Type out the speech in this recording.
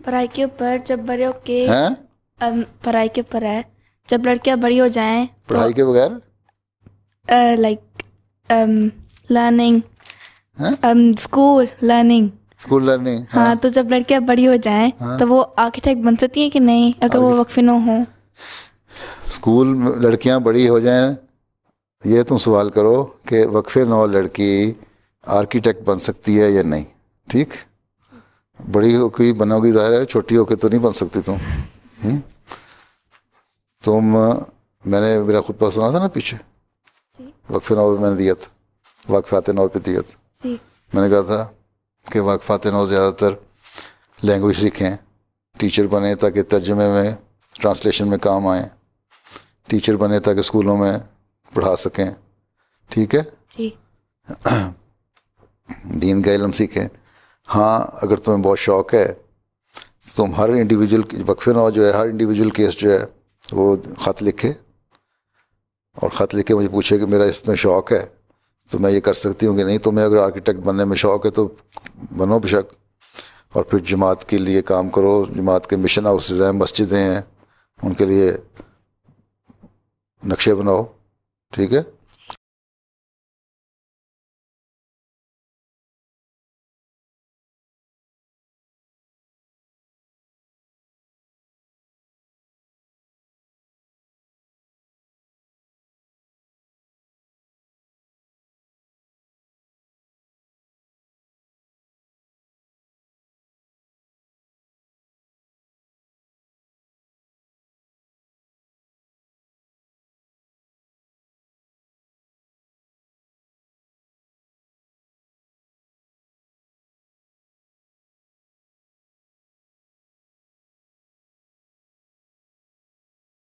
پڑھائی کے اوپر جب بڑے ہو کے ہیں پڑھائی کے اوپر ہے، جب لڑکیاں بڑی ہو جائیں پڑھائی کے بغیر like learning, school learning. School learning. ہاں تو جب لڑکیاں بڑی ہو جائیں تو وہ آرکیٹیکٹ بن سکتی ہیں کہ نہیں اگر وہ وقف نو ہوں؟ اسکول میں لڑکیاں بڑی ہو جائیں، یہ تم سوال کرو کہ وقف نو لڑکی آرکیٹیکٹ بن سکتی ہے یا نہیں. ٹھیک، بڑی ہو کے بنو گی ظاہر ہے، چھوٹی ہو کے تو نہیں بن سکتی تم. میں نے میرا خطبہ سنا تھا نا پیچھے، وقف نو پہ میں نے دیا تھا، واقفات نو پہ دیا تھا. میں نے کہا تھا کہ واقفات نو زیادہ تر لینگویج سیکھیں، ٹیچر بنیں تاکہ ترجمے میں ٹرانسلیشن میں کام آئیں، ٹیچر بنیں تاکہ اسکولوں میں پڑھا سکیں. ٹھیک ہے، دین کا علم سیکھیں. ہاں اگر تمہیں بہت شوق ہے تو تم ہر انڈیویجول وقف نو جو ہے، ہر انڈیویجول کیس جو ہے وہ خط لکھے، اور خط لکھ کے مجھے پوچھے کہ میرا اس میں شوق ہے تو میں یہ کر سکتی ہوں کہ نہیں. تمہیں اگر آرکیٹیکٹ بننے میں شوق ہے تو بنو بشک، اور پھر جماعت کے لیے کام کرو. جماعت کے مشن ہاؤسز ہیں، مسجدیں ہیں، ان کے لیے نقشے بناؤ. ٹھیک ہے.